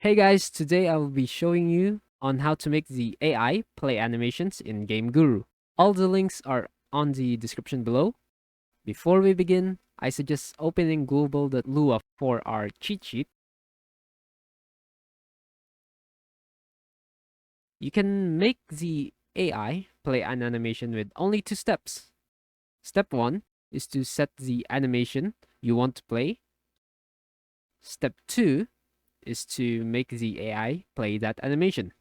Hey guys, today I will be showing you on how to make the AI play animations in GameGuru. All the links are on the description below. Before we begin, I suggest opening global.lua for our cheat sheet. You can make the AI play an animation with only 2 steps. Step 1 is to set the animation you want to play. Step 2 is to make the AI play that animation.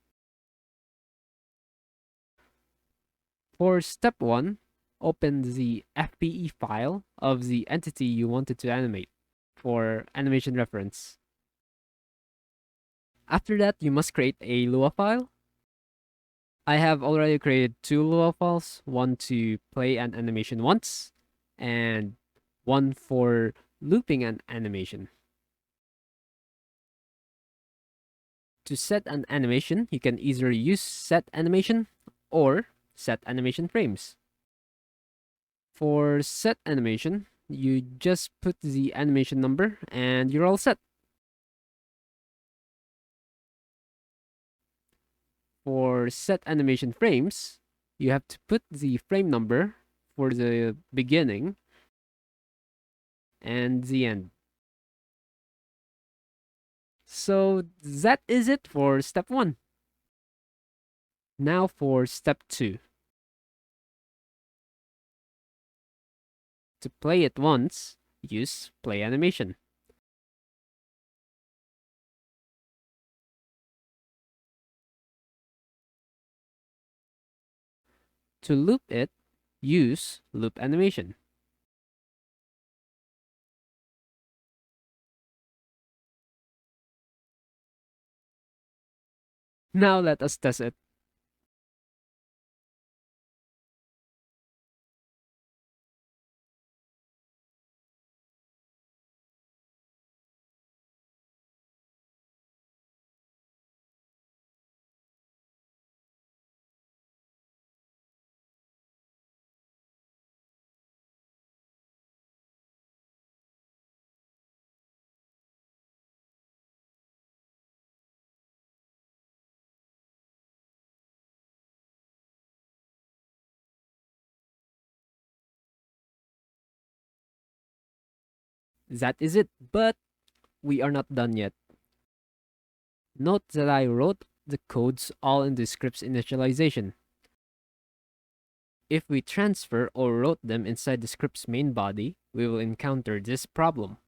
For step 1, open the FPE file of the entity you wanted to animate for animation reference. After that, you must create a Lua file. I have already created 2 Lua files, one to play an animation once, and one for looping an animation. To set an animation, you can either use set animation or set animation frames. For set animation, you just put the animation number and you're all set. For set animation frames, you have to put the frame number for the beginning and the end. So that is it for step 1. Now for step 2. To play it once, use play animation. To loop it, use loop animation. Now let us test it. That is it, but we are not done yet. Note that I wrote the codes all in the script's initialization. If we transfer or wrote them inside the script's main body, we will encounter this problem.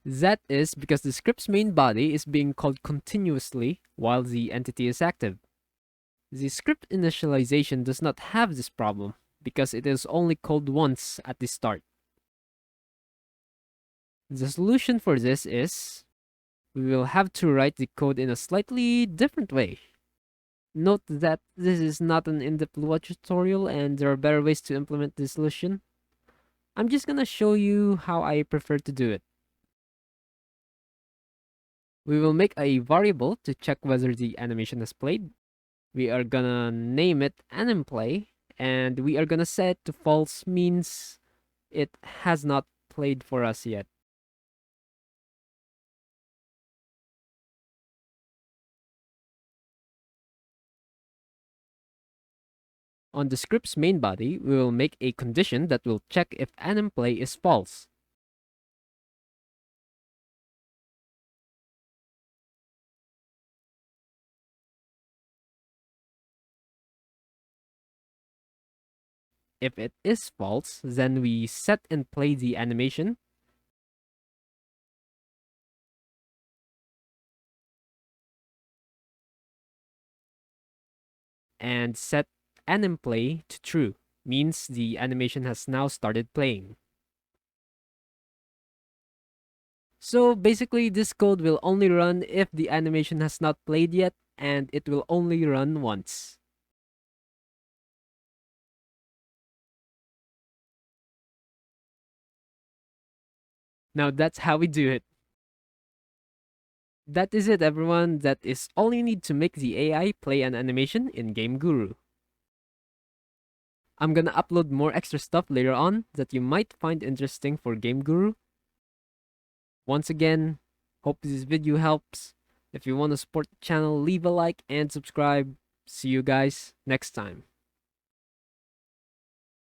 That is because the script's main body is being called continuously while the entity is active. The script initialization does not have this problem because it is only called once at the start. The solution for this is we will have to write the code in a slightly different way. Note that this is not an in-depth Lua tutorial and there are better ways to implement this solution. I'm just gonna show you how I prefer to do it. We will make a variable to check whether the animation has played. We are gonna name it animeplay, and we are gonna set it to false, means it has not played for us yet. On the script's main body, we will make a condition that will check if animeplay is false. If it is false, then we set and play the animation. And set animeplay to true, means the animation has now started playing. So basically, this code will only run if the animation has not played yet, and it will only run once. Now that's how we do it. That is it, everyone. That is all you need to make the AI play an animation in GameGuru. I'm gonna upload more extra stuff later on that you might find interesting for GameGuru. Once again, hope this video helps. If you want to support the channel, leave a like and subscribe. See you guys next time.